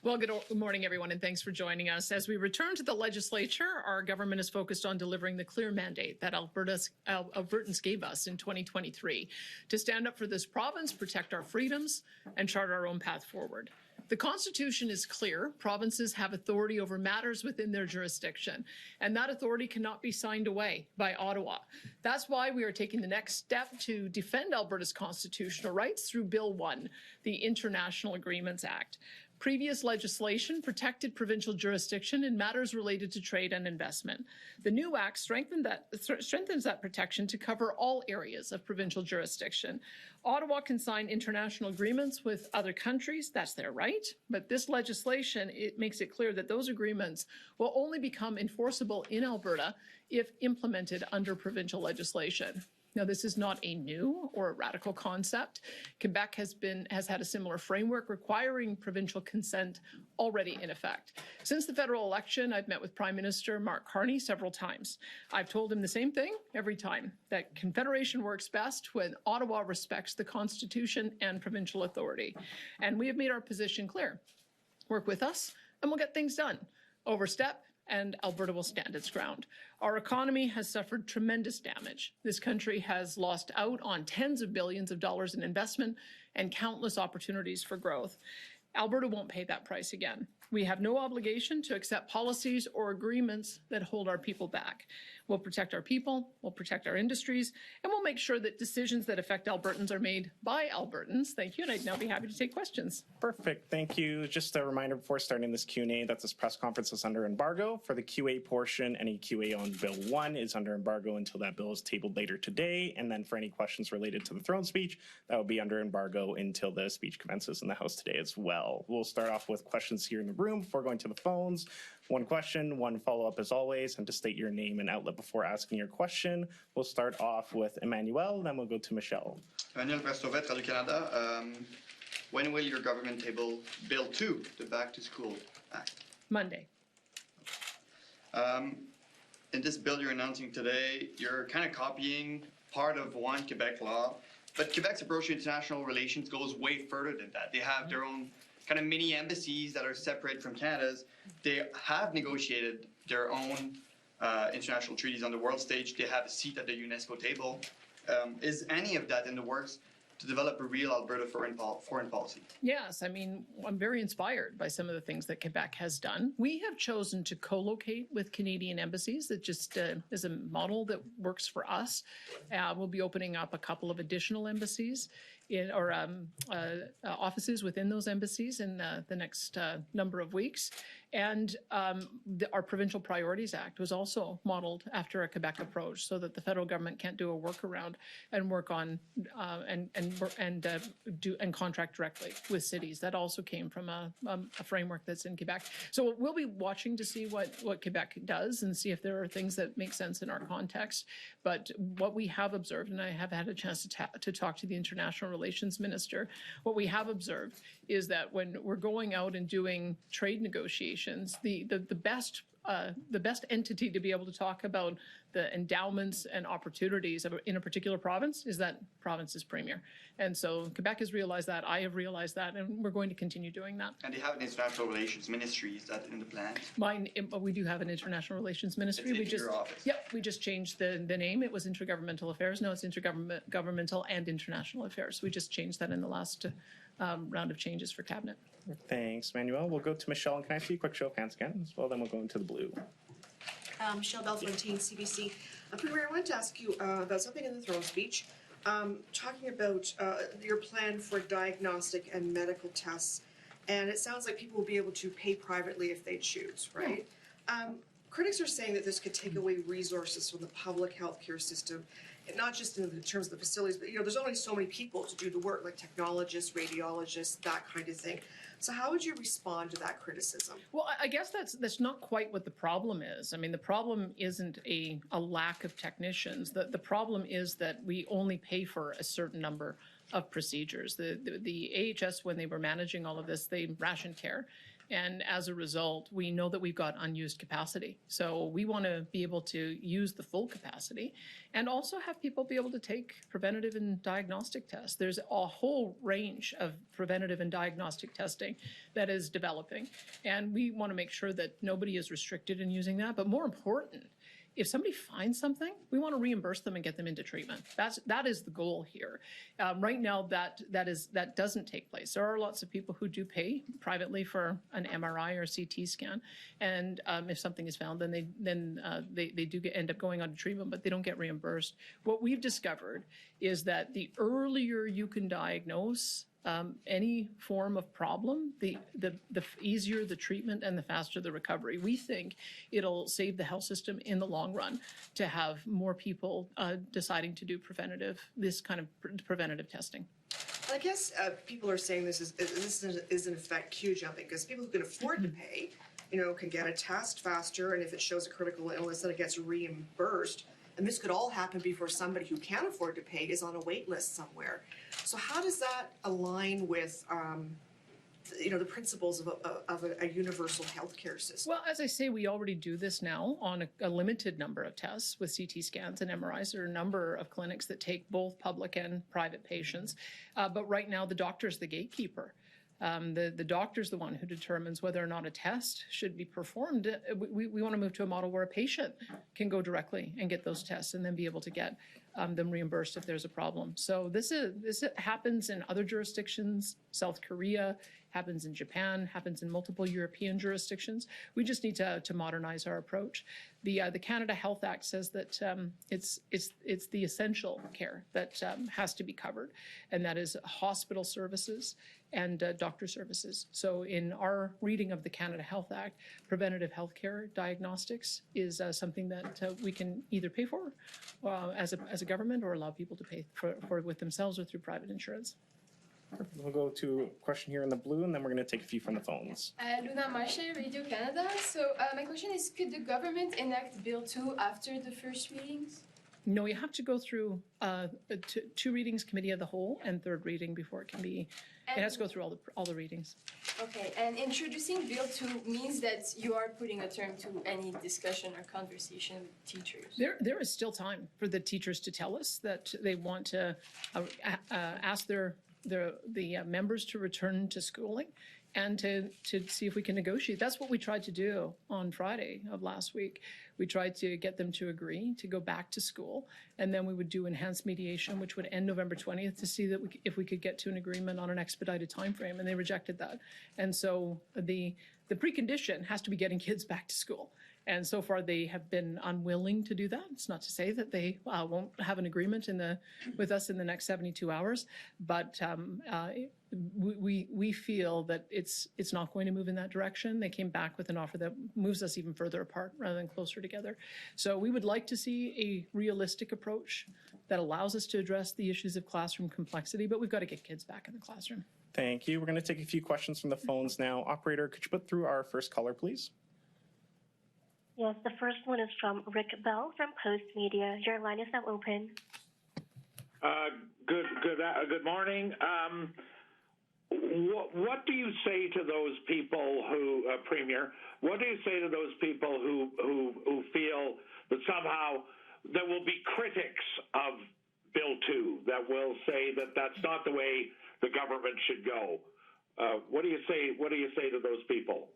Well, good morning, everyone, and thanks for joining us. As we return to the legislature, our government is focused on delivering the clear mandate that Albertans gave us in 2023 to stand up for this province, protect our freedoms, and chart our own path forward. The Constitution is clear. Provinces have authority over matters within their jurisdiction, and that authority cannot be signed away by Ottawa. That's why we are taking the next step to defend Alberta's constitutional rights through Bill 1, the International Agreements Act. Previous legislation protected provincial jurisdiction in matters related to trade and investment. The new Act strengthens that protection to cover all areas of provincial jurisdiction. Ottawa can sign international agreements with other countries. That's their right. But this legislation, it makes it clear that those agreements will only become enforceable in Alberta if implemented under provincial legislation. Now, this is not a new or a radical concept. Quebec has had a similar framework requiring provincial consent already in effect. Since the federal election, I've met with Prime Minister Mark Carney several times. I've told him the same thing every time, that Confederation works best when Ottawa respects the Constitution and provincial authority. And we have made our position clear. Work with us, and we'll get things done. Overstep, and Alberta will stand its ground. Our economy has suffered tremendous damage. This country has lost out on tens of billions of dollars in investment and countless opportunities for growth. Alberta won't pay that price again. We have no obligation to accept policies or agreements that hold our people back. We'll protect our people, we'll protect our industries, and we'll make sure that decisions that affect Albertans are made by Albertans. Thank you, and I'd now be happy to take questions. Perfect, thank you. Just a reminder before starting this Q&A that this press conference is under embargo. For the QA portion, any QA on Bill 1 is under embargo until that bill is tabled later today. And then for any questions related to the throne speech, that will be under embargo until the speech commences in the House today as well. We'll start off with questions here in the room before going to the phones. One question, one follow-up as always, and to state your name and outlet before asking your question. We'll start off with Emmanuel, then we'll go to Michelle. Emmanuel Prestovet, Radio-Canada. When will your government table Bill 2, the Back to School Act? Monday. In this bill you're announcing today, you're kind of copying part of one Quebec law, but Quebec's approach to international relations goes way further than that. They have their own kind of mini embassies that are separate from Canada's. They have negotiated their own international treaties on the world stage. They have a seat at the UNESCO table. Is any of that in the works to develop a real Alberta foreign policy? Yes, I mean, I'm very inspired by some of the things that Quebec has done. We have chosen to co-locate with Canadian embassies. That just is a model that works for us. We'll be opening up a couple of additional embassies or offices within those embassies in the next number of weeks. And our Provincial Priorities Act was also modeled after a Quebec approach, so that the federal government can't do a workaround and work on and contract directly with cities. That also came from a framework that's in Quebec. So we'll be watching to see what Quebec does and see if there are things that make sense in our context. But what we have observed, and I have had a chance to talk to the International Relations Minister, what we have observed is that when we're going out and doing trade negotiations, the best entity to be able to talk about the endowments and opportunities in a particular province is that province's premier. And so Quebec has realized that, I have realized that, and we're going to continue doing that. And they have an international relations ministry. Is that in the plan? We do have an international relations ministry. It's in your office. Yep, we just changed the name. It was Intergovernmental Affairs. Now it's Intergovernmental and International Affairs. We just changed that in the last round of changes for cabinet. Thanks, Manuel. We'll go to Michelle, and can I see a quick show of hands again as well? Then we'll go into the blue. Michelle Belfontaine, CBC. Premier, I wanted to ask you about something in the throne speech, talking about your plan for diagnostic and medical tests, and it sounds like people will be able to pay privately if they choose, right? Critics are saying that this could take away resources from the public healthcare system, and not just in terms of the facilities, but there's only so many people to do the work, like technologists, radiologists, that kind of thing. So how would you respond to that criticism? Well, I guess that's not quite what the problem is. I mean, the problem isn't a lack of technicians. The problem is that we only pay for a certain number of procedures. The AHS, when they were managing all of this, they rationed care. And as a result, we know that we've got unused capacity. So we want to be able to use the full capacity and also have people be able to take preventative and diagnostic tests. There's a whole range of preventative and diagnostic testing that is developing. And we want to make sure that nobody is restricted in using that. But more important, if somebody finds something, we want to reimburse them and get them into treatment. That is the goal here. Right now, that doesn't take place. There are lots of people who do pay privately for an MRI or CT scan, and if something is found, then they do end up going on to treatment, but they don't get reimbursed. What we've discovered is that the earlier you can diagnose any form of problem, the easier the treatment and the faster the recovery. We think it'll save the health system in the long run to have more people deciding to do this kind of preventative testing. I guess people are saying this is in effect queue jumping, because people who can afford to pay, can get a test faster, and if it shows a critical illness, then it gets reimbursed. And this could all happen before somebody who can't afford to pay is on a wait list somewhere. So how does that align with, the principles of a universal healthcare system? Well, as I say, we already do this now on a limited number of tests with CT scans and MRIs. There are a number of clinics that take both public and private patients. But right now, the doctor is the gatekeeper. The doctor's the one who determines whether or not a test should be performed. We want to move to a model where a patient can go directly and get those tests and then be able to get them reimbursed if there's a problem. So this happens in other jurisdictions. South Korea happens in Japan, happens in multiple European jurisdictions. We just need to modernize our approach. The Canada Health Act says that it's the essential care that has to be covered, and that is hospital services and doctor services. So in our reading of the Canada Health Act, preventative healthcare diagnostics is something that we can either pay for as a government or allow people to pay for with themselves or through private insurance. We'll go to a question here in the blue, and then we're going to take a few from the phones. Luna Marche, Radio Canada. So my question is, could the government enact Bill 2 after the first readings? No, you have to go through two readings, committee of the whole, and third reading before it can be. It has to go through all the readings. Okay, and introducing Bill 2 means that you are putting a term to any discussion or conversation with teachers. There is still time for the teachers to tell us that they want to ask the members to return to schooling and to see if we can negotiate. That's what we tried to do on Friday of last week. We tried to get them to agree to go back to school, and then we would do enhanced mediation, which would end November 20th, to see that if we could get to an agreement on an expedited time frame, and they rejected that. And so the precondition has to be getting kids back to school. And so far, they have been unwilling to do that. It's not to say that they won't have an agreement with us in the next 72 hours, but we feel that it's not going to move in that direction. They came back with an offer that moves us even further apart rather than closer together. So we would like to see a realistic approach that allows us to address the issues of classroom complexity, but we've got to get kids back in the classroom. Thank you. We're going to take a few questions from the phones now. Operator, could you put through our first caller, please? Yes, the first one is from Rick Bell from Post Media. Your line is now open. Good morning. What do you say to those people who, Premier? What do you say to those people who feel that somehow there will be critics of Bill 2 that will say that that's not the way the government should go? What do you say? What do you say to those people?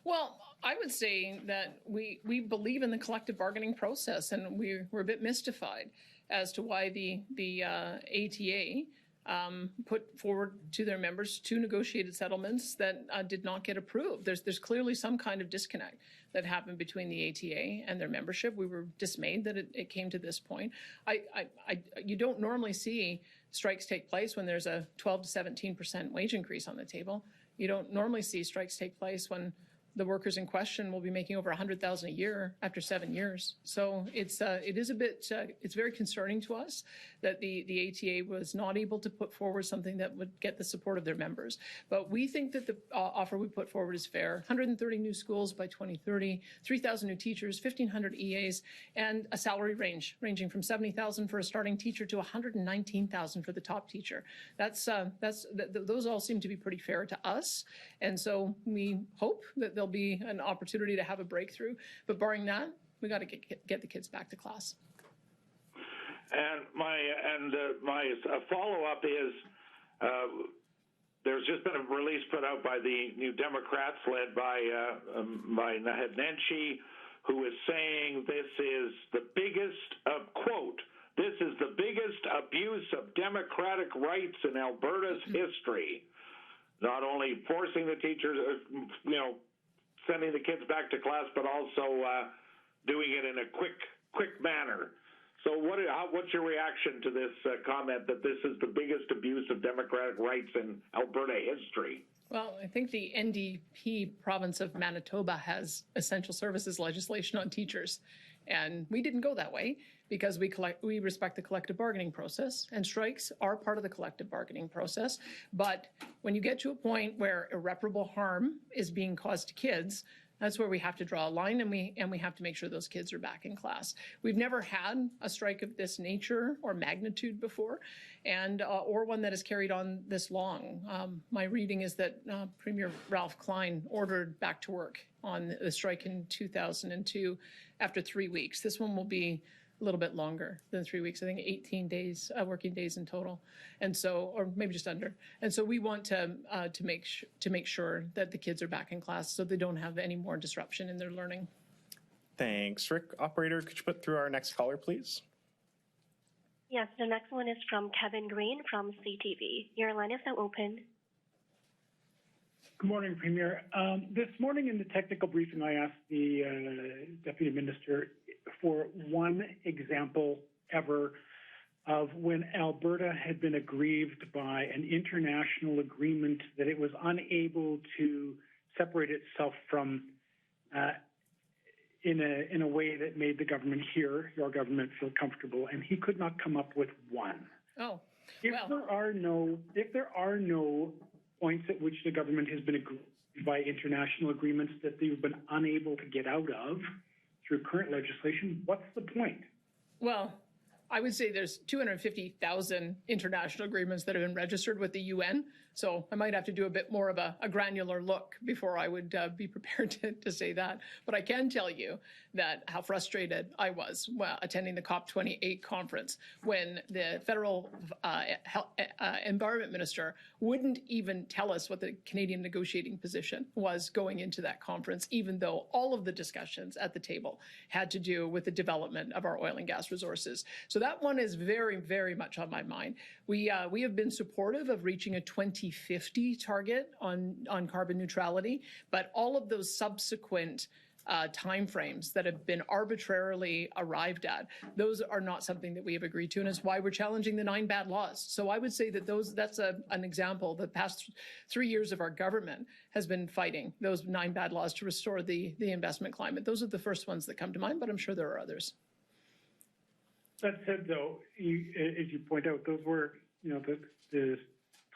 Well, I would say that we believe in the collective bargaining process, and we're a bit mystified as to why the ATA put forward to their members two negotiated settlements that did not get approved. There's clearly some kind of disconnect that happened between the ATA and their membership. We were dismayed that it came to this point. You don't normally see strikes take place when there's a 12 to 17% wage increase on the table. You don't normally see strikes take place when the workers in question will be making over $100,000 a year after 7 years. So it is a bit, it's very concerning to us that the ATA was not able to put forward something that would get the support of their members. But we think that the offer we put forward is fair. 130 new schools by 2030, 3,000 new teachers, 1,500 EAs, and a salary range ranging from $70,000 for a starting teacher to $119,000 for the top teacher. Those all seem to be pretty fair to us. And so we hope that there'll be an opportunity to have a breakthrough. But barring that, we got to get the kids back to class. And my follow-up is there's just been a release put out by the New Democrats led by Naheed Nenshi, who is saying this is the biggest, quote, this is the biggest abuse of democratic rights in Alberta's history. Not only forcing the teachers, sending the kids back to class, but also doing it in a quick manner. So what's your reaction to this comment that this is the biggest abuse of democratic rights in Alberta history? Well, I think the NDP province of Manitoba has essential services legislation on teachers. And we didn't go that way because we respect the collective bargaining process, and strikes are part of the collective bargaining process. But when you get to a point where irreparable harm is being caused to kids, that's where we have to draw a line, and we have to make sure those kids are back in class. We've never had a strike of this nature or magnitude before, and or one that has carried on this long. My reading is that Premier Ralph Klein ordered back to work on the strike in 2002 after 3 weeks. This one will be a little bit longer than 3 weeks. I think 18 days, working days in total, and so, or maybe just under. And so we want to make sure that the kids are back in class, so they don't have any more disruption in their learning. Thanks, Rick. Operator, could you put through our next caller, please? Yes, the next one is from Kevin Green from CTV. Your line is now open. Good morning, Premier. This morning in the technical briefing, I asked the Deputy Minister for one example ever of when Alberta had been aggrieved by an international agreement that it was unable to separate itself from in a way that made the government here, your government, feel comfortable, and he could not come up with one. Oh, if there are no points at which the government has been aggrieved by international agreements that they've been unable to get out of through current legislation, what's the point? Well, I would say there's 250,000 international agreements that have been registered with the UN. So I might have to do a bit more of a granular look before I would be prepared to say that. But I can tell you that how frustrated I was attending the COP28 conference when the federal environment minister wouldn't even tell us what the Canadian negotiating position was going into that conference, even though all of the discussions at the table had to do with the development of our oil and gas resources. So that one is very, very much on my mind. We have been supportive of reaching a 2050 target on carbon neutrality, but all of those subsequent timeframes that have been arbitrarily arrived at, those are not something that we have agreed to, and it's why we're challenging the 9 bad laws. So I would say that that's an example. The past 3 years of our government has been fighting those 9 bad laws to restore the investment climate. Those are the first ones that come to mind, but I'm sure there are others. That said, though, as you point out, those were, the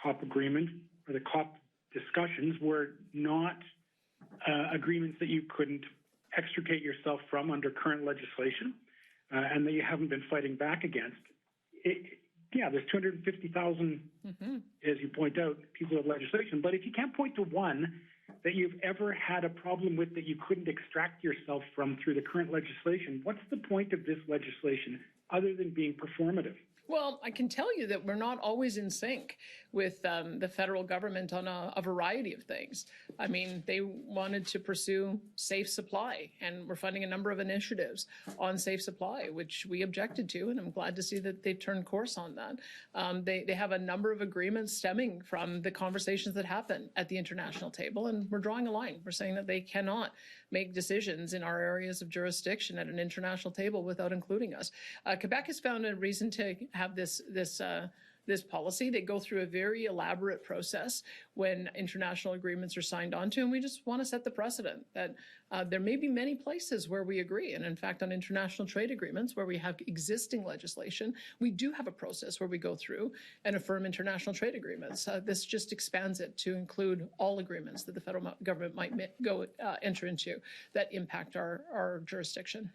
COP agreement or the COP discussions were not agreements that you couldn't extricate yourself from under current legislation and that you haven't been fighting back against. There's 250,000, as you point out, pieces of legislation. But if you can't point to one that you've ever had a problem with that you couldn't extract yourself from through the current legislation, what's the point of this legislation other than being performative? Well, I can tell you that we're not always in sync with the federal government on a variety of things. I mean, they wanted to pursue safe supply, and we're funding a number of initiatives on safe supply, which we objected to, and I'm glad to see that they've turned course on that. They have a number of agreements stemming from the conversations that happen at the international table, and we're drawing a line. We're saying that they cannot make decisions in our areas of jurisdiction at an international table without including us. Quebec has found a reason to have this this policy. They go through a very elaborate process when international agreements are signed onto, and we just want to set the precedent that there may be many places where we agree. And in fact, on international trade agreements where we have existing legislation, we do have a process where we go through and affirm international trade agreements. This just expands it to include all agreements that the federal government might enter into that impact our jurisdiction.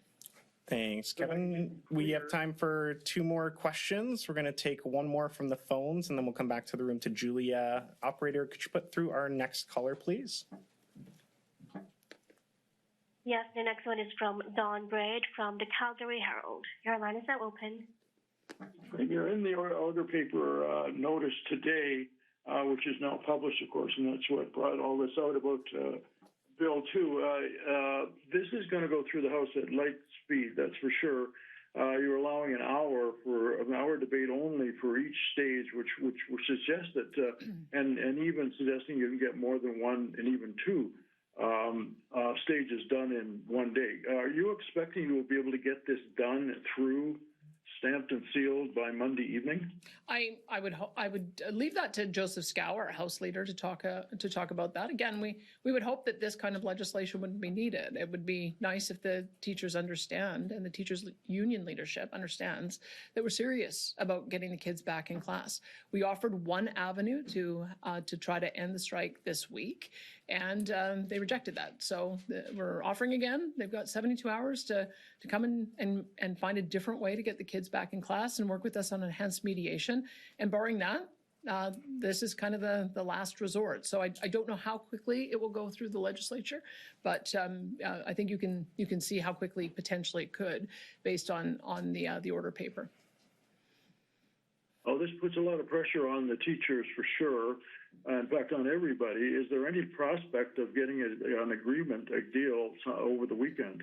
Thanks, Kevin. We have time for 2 more questions. We're going to take 1 more from the phones, and then we'll come back to the room to Julia. Operator, could you put through our next caller, please? Yes, the next one is from Don Braid from the Calgary Herald. Your line is now open. You're in the order paper notice today, which is now published, of course, and that's what brought all this out about Bill 2. This is going to go through the House at light speed, that's for sure. You're allowing an hour debate only for each stage, which suggests that, and even suggesting you can get more than 1 and even 2 stages done in 1 day. Are you expecting you will be able to get this done through, stamped and sealed by Monday evening? I would leave that to Joseph Scow, our House Leader, to talk about that. Again, we would hope that this kind of legislation wouldn't be needed. It would be nice if the teachers understand and the teachers union leadership understands that we're serious about getting the kids back in class. We offered one avenue to try to end the strike this week, and they rejected that. So we're offering again. They've got 72 hours to come and find a different way to get the kids back in class and work with us on enhanced mediation. And barring that, this is kind of the last resort. So I don't know how quickly it will go through the legislature, but I think you can see how quickly potentially it could based on the order paper. Oh, this puts a lot of pressure on the teachers for sure. In fact, on everybody. Is there any prospect of getting an agreement, a deal over the weekend?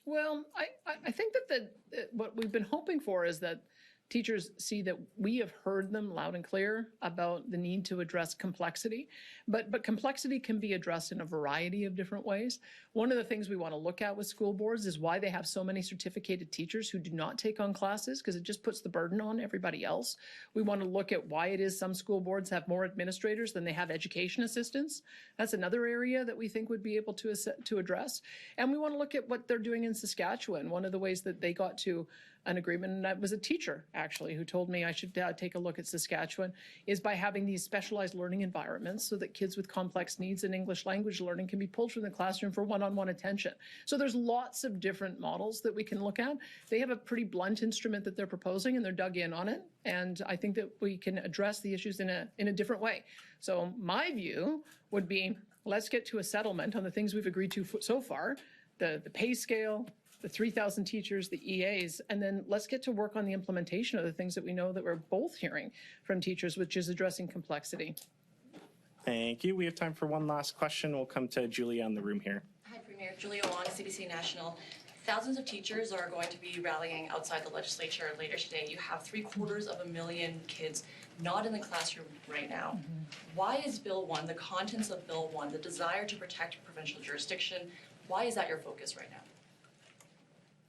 Well, I think that what we've been hoping for is that teachers see that we have heard them loud and clear about the need to address complexity, but complexity can be addressed in a variety of different ways. One of the things we want to look at with school boards is why they have so many certificated teachers who do not take on classes, because it just puts the burden on everybody else. We want to look at why it is some school boards have more administrators than they have education assistants. That's another area that we think would be able to address. And we want to look at what they're doing in Saskatchewan. One of the ways that they got to an agreement, and that was a teacher actually who told me I should take a look at Saskatchewan, is by having these specialized learning environments so that kids with complex needs and English language learning can be pulled from the classroom for one-on-one attention. So there's lots of different models that we can look at. They have a pretty blunt instrument that they're proposing, and they're dug in on it. And I think that we can address the issues in a different way. So my view would be, let's get to a settlement on the things we've agreed to so far, the pay scale, the 3,000 teachers, the EAs, and then let's get to work on the implementation of the things that we know that we're both hearing from teachers, which is addressing complexity. Thank you. We have time for one last question. We'll come to Julia in the room here. Hi, Premier. Julia Wong, CBC National. Thousands of teachers are going to be rallying outside the legislature later today. You have 750,000 kids not in the classroom right now. Why is Bill 1, the contents of Bill 1, the desire to protect provincial jurisdiction, why is that your focus right now?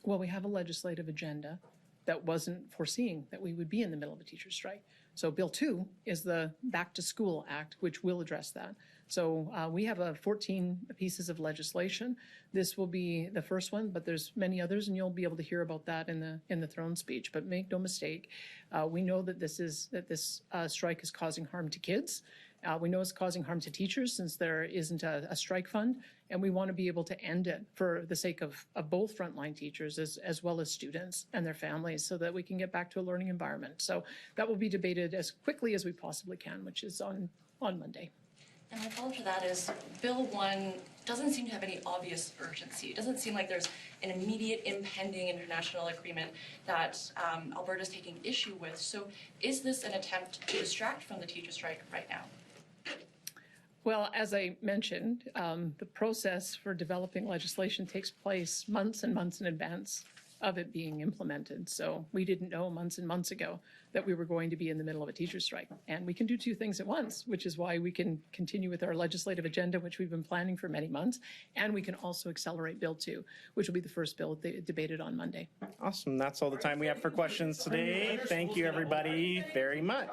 Well, we have a legislative agenda that wasn't foreseeing that we would be in the middle of a teacher strike. So Bill 2 is the Back to School Act, which will address that. So we have 14 pieces of legislation. This will be the first one, but there's many others, and you'll be able to hear about that in the throne speech. But make no mistake, we know that this strike is causing harm to kids. We know it's causing harm to teachers since there isn't a strike fund, and we want to be able to end it for the sake of both frontline teachers as well as students and their families so that we can get back to a learning environment. So that will be debated as quickly as we possibly can, which is on Monday. And my follow-up to that is Bill 1 doesn't seem to have any obvious urgency. It doesn't seem like there's an immediate impending international agreement that Alberta is taking issue with. So is this an attempt to distract from the teacher strike right now? Well, as I mentioned, the process for developing legislation takes place months and months in advance of it being implemented. So we didn't know months and months ago that we were going to be in the middle of a teacher strike. And we can do two things at once, which is why we can continue with our legislative agenda, which we've been planning for many months. And we can also accelerate Bill 2, which will be the first bill debated on Monday. Awesome. That's all the time we have for questions today. Thank you, everybody, very much.